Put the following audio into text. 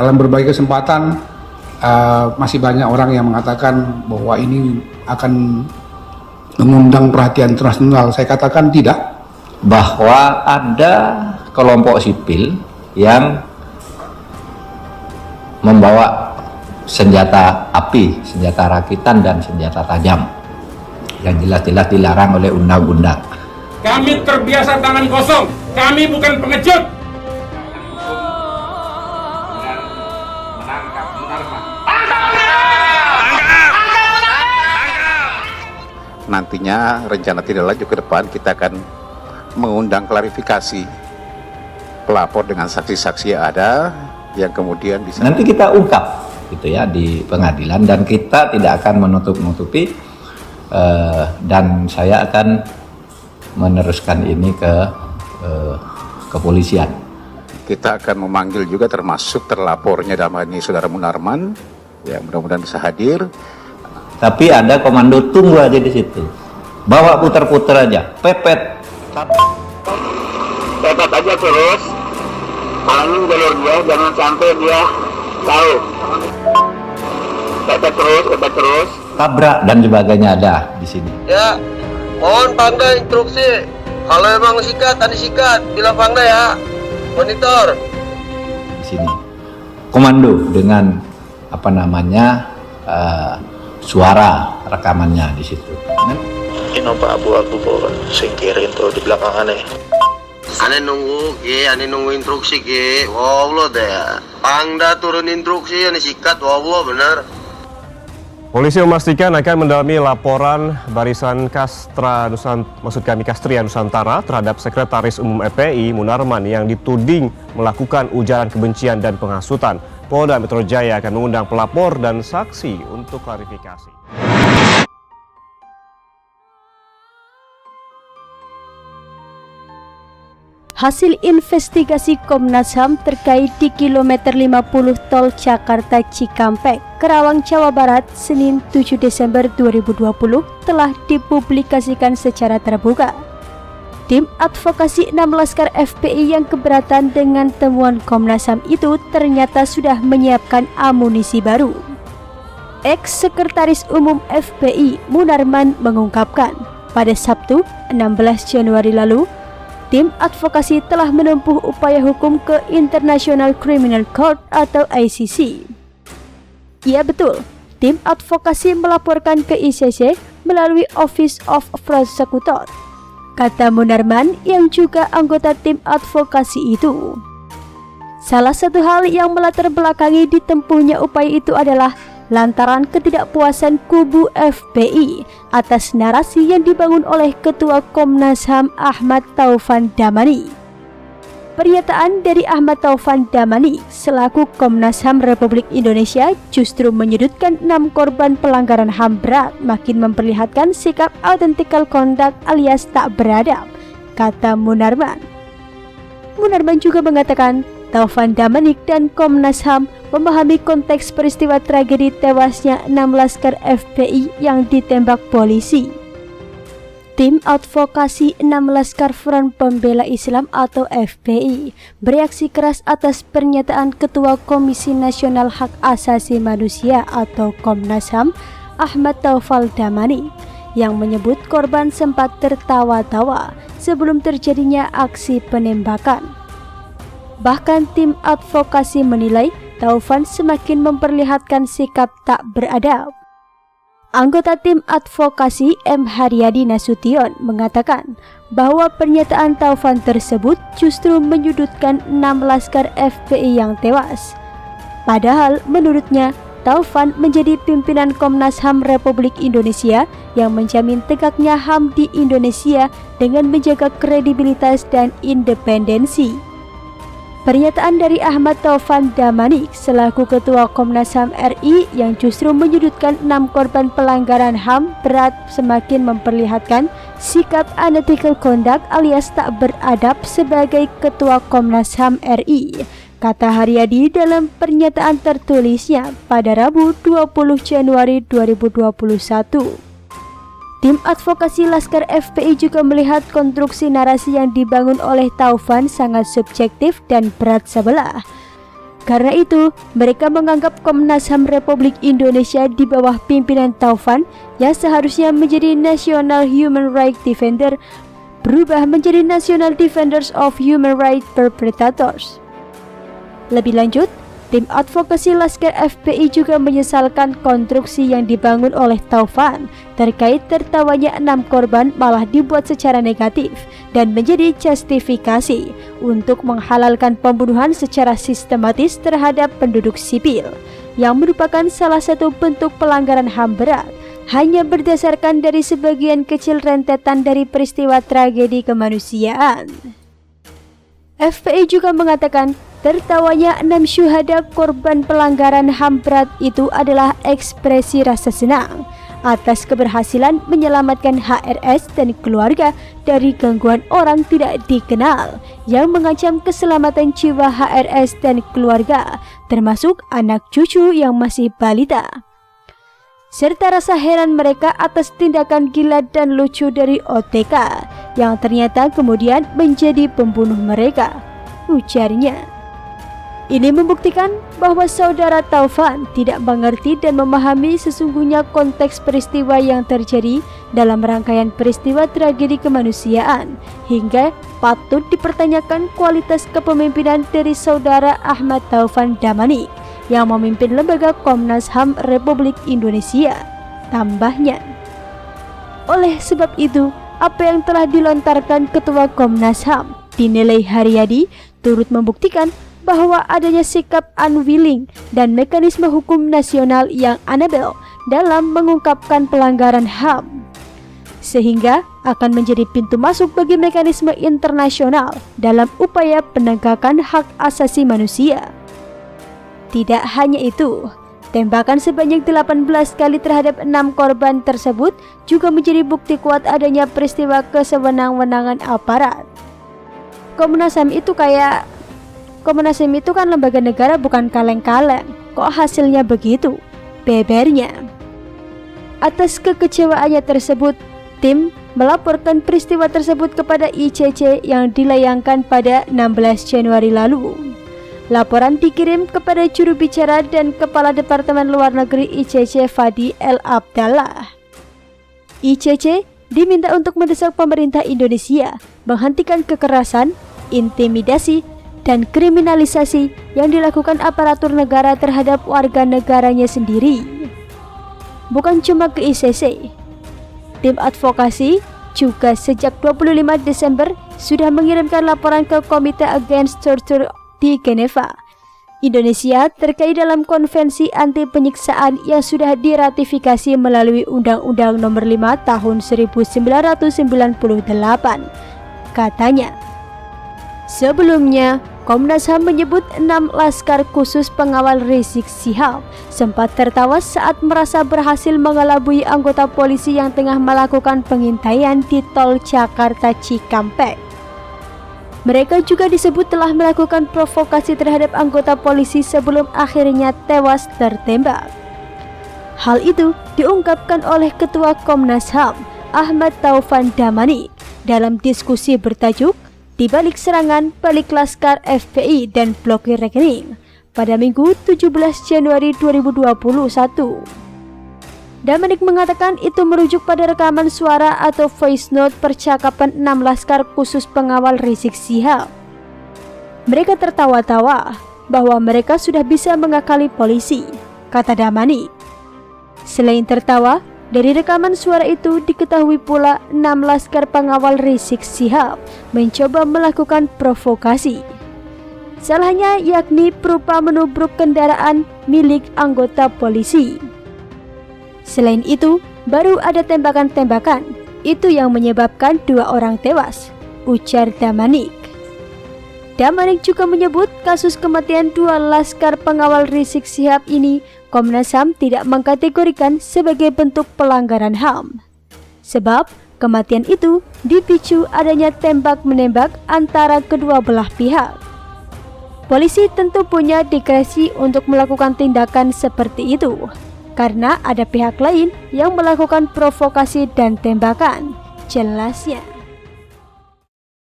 dalam berbagai kesempatan masih banyak orang yang mengatakan bahwa ini akan mengundang perhatian internasional. Saya katakan tidak. Bahwa ada kelompok sipil yang membawa senjata api, senjata rakitan, dan senjata tajam yang jelas-jelas dilarang oleh undang-undang. Kami terbiasa tangan kosong, kami bukan pengecut. Nantinya rencana tidak lanjut ke depan kita akan mengundang klarifikasi pelapor dengan saksi-saksi yang ada yang kemudian bisa nanti kita ungkap gitu ya di pengadilan, dan kita tidak akan menutup-nutupi dan saya akan meneruskan ini ke kepolisian. Kita akan memanggil juga termasuk terlapornya dalam hal ini Saudara Munarman, ya mudah-mudahan bisa hadir. Tapi ada komando tunggu aja di situ, bawa putar-putar aja, pepet aja terus, halangin jalur dia, jangan sampai dia tahu. Pepet terus. tabrak dan sebagainya ada di sini. Ya, mohon Pangda instruksi. Kalau emang sikat, tadi sikat. Bilang Pangda ya, monitor. Di sini komando dengan apa namanya suara rekamannya di situ. Ini Pak abu-abu bawa singkirin tuh di belakang aneh. Ane nunggu instruksi ke. Wallah deh. Pangda turun instruksi, ane sikat. Wallah benar. Polisi memastikan akan mendalami laporan Barisan Kastria Nusantara terhadap Sekretaris Umum FPI Munarman yang dituding melakukan ujaran kebencian dan penghasutan. Polda Metro Jaya akan mengundang pelapor dan saksi untuk klarifikasi. Hasil investigasi Komnas HAM terkait di kilometer 50 tol Jakarta Cikampek, Karawang, Jawa Barat, Senin 7 Desember 2020 telah dipublikasikan secara terbuka. Tim advokasi 6 Laskar FPI yang keberatan dengan temuan Komnas HAM itu ternyata sudah menyiapkan amunisi baru. Ex-Sekretaris Umum FPI Munarman mengungkapkan, pada Sabtu 16 Januari lalu, tim advokasi telah menempuh upaya hukum ke International Criminal Court atau ICC. Ya betul, tim advokasi melaporkan ke ICC melalui Office of Prosecutor, kata Munarman yang juga anggota tim advokasi itu. Salah satu hal yang melatar belakangi ditempuhnya upaya itu adalah lantaran ketidakpuasan kubu FPI atas narasi yang dibangun oleh Ketua Komnas HAM Ahmad Taufan Damani. Pernyataan dari Ahmad Taufan Damani selaku Komnas HAM Republik Indonesia justru menyudutkan 6 korban pelanggaran HAM berat, makin memperlihatkan sikap authentical conduct alias tak beradab, kata Munarman. Munarman juga mengatakan Taufan Damanik dan Komnas HAM memahami konteks peristiwa tragedi tewasnya 6 Laskar FPI yang ditembak polisi. Tim advokasi 6 Laskar Front Pembela Islam atau FPI bereaksi keras atas pernyataan Ketua Komisi Nasional Hak Asasi Manusia atau Komnas HAM Ahmad Taufan Damanik yang menyebut korban sempat tertawa-tawa sebelum terjadinya aksi penembakan. Bahkan tim advokasi menilai Taufan semakin memperlihatkan sikap tak beradab. Anggota tim advokasi M. Haryadi Nasution mengatakan bahwa pernyataan Taufan tersebut justru menyudutkan 6 Laskar FPI yang tewas. Padahal menurutnya Taufan menjadi pimpinan Komnas HAM Republik Indonesia yang menjamin tegaknya HAM di Indonesia dengan menjaga kredibilitas dan independensi. Pernyataan dari Ahmad Taufan Damanik selaku Ketua Komnas HAM RI yang justru menyudutkan 6 korban pelanggaran HAM berat semakin memperlihatkan sikap unethical conduct alias tak beradab sebagai Ketua Komnas HAM RI, kata Haryadi dalam pernyataan tertulisnya pada Rabu 20 Januari 2021. Tim advokasi Laskar FPI juga melihat konstruksi narasi yang dibangun oleh Taufan sangat subjektif dan berat sebelah. Karena itu, mereka menganggap Komnas HAM Republik Indonesia di bawah pimpinan Taufan yang seharusnya menjadi National Human Rights Defender berubah menjadi National Defenders of Human Rights Perpetrators. Lebih lanjut, tim advokasi Laskar FPI juga menyesalkan konstruksi yang dibangun oleh Taufan terkait tertawanya 6 korban malah dibuat secara negatif dan menjadi justifikasi untuk menghalalkan pembunuhan secara sistematis terhadap penduduk sipil yang merupakan salah satu bentuk pelanggaran HAM berat hanya berdasarkan dari sebagian kecil rentetan dari peristiwa tragedi kemanusiaan. FPI juga mengatakan tertawanya 6 syuhada korban pelanggaran HAM berat itu adalah ekspresi rasa senang atas keberhasilan menyelamatkan HRS dan keluarga dari gangguan orang tidak dikenal yang mengancam keselamatan jiwa HRS dan keluarga, termasuk anak cucu yang masih balita. Serta rasa heran mereka atas tindakan gila dan lucu dari OTK yang ternyata kemudian menjadi pembunuh mereka, ujarnya. Ini membuktikan bahwa saudara Taufan tidak mengerti dan memahami sesungguhnya konteks peristiwa yang terjadi dalam rangkaian peristiwa tragedi kemanusiaan, hingga patut dipertanyakan kualitas kepemimpinan dari saudara Ahmad Taufan Damanik yang memimpin lembaga Komnas HAM Republik Indonesia, tambahnya. Oleh sebab itu, apa yang telah dilontarkan Ketua Komnas HAM dinilai Haryadi turut membuktikan bahwa adanya sikap unwilling dan mekanisme hukum nasional yang unable dalam mengungkapkan pelanggaran HAM, sehingga akan menjadi pintu masuk bagi mekanisme internasional dalam upaya penegakan hak asasi manusia. Tidak hanya itu, tembakan sebanyak 18 kali terhadap 6 korban tersebut juga menjadi bukti kuat adanya peristiwa kesewenang-wenangan aparat. Komnas HAM itu kan lembaga negara, bukan kaleng-kaleng. Kok hasilnya begitu? Bebernya. Atas kekecewaannya tersebut, tim melaporkan peristiwa tersebut kepada ICC yang dilayangkan pada 16 Januari lalu. Laporan dikirim kepada juru bicara dan Kepala Departemen Luar Negeri ICC Fadi El Abdallah. ICC diminta untuk mendesak pemerintah Indonesia menghentikan kekerasan, intimidasi, dan kriminalisasi yang dilakukan aparatur negara terhadap warga negaranya sendiri. Bukan cuma ke ICC, tim advokasi juga sejak 25 Desember sudah mengirimkan laporan ke Komite Against Torture di Geneva, Indonesia terkait dalam konvensi anti penyiksaan yang sudah diratifikasi melalui Undang-Undang Nomor 5 Tahun 1998. Katanya, sebelumnya, Komnas HAM menyebut 6 laskar khusus pengawal Rizik Syihab sempat tertawa saat merasa berhasil mengelabui anggota polisi yang tengah melakukan pengintaian di tol Jakarta Cikampek. Mereka juga disebut telah melakukan provokasi terhadap anggota polisi sebelum akhirnya tewas tertembak. Hal itu diungkapkan oleh Ketua Komnas HAM, Ahmad Taufan Damanik, dalam diskusi bertajuk Di Balik Serangan Balik Laskar FPI dan Blokir Rekening pada Minggu 17 Januari 2021. Damanik mengatakan itu merujuk pada rekaman suara atau voice note percakapan 6 laskar khusus pengawal Rizik Syihab. Mereka tertawa-tawa bahwa mereka sudah bisa mengakali polisi, kata Damanik. Selain tertawa, dari rekaman suara itu diketahui pula 6 laskar pengawal Rizik Syihab mencoba melakukan provokasi. Salahnya yakni berupa menubruk kendaraan milik anggota polisi. Selain itu, baru ada tembakan-tembakan. Itu yang menyebabkan 2 orang tewas, ujar Damanik. Damanik juga menyebut kasus kematian 2 laskar pengawal Rizik Syihab ini Komnas HAM tidak mengkategorikan sebagai bentuk pelanggaran HAM. Sebab kematian itu dipicu adanya tembak-menembak antara kedua belah pihak. Polisi tentu punya diskresi untuk melakukan tindakan seperti itu, karena ada pihak lain yang melakukan provokasi dan tembakan, jelasnya.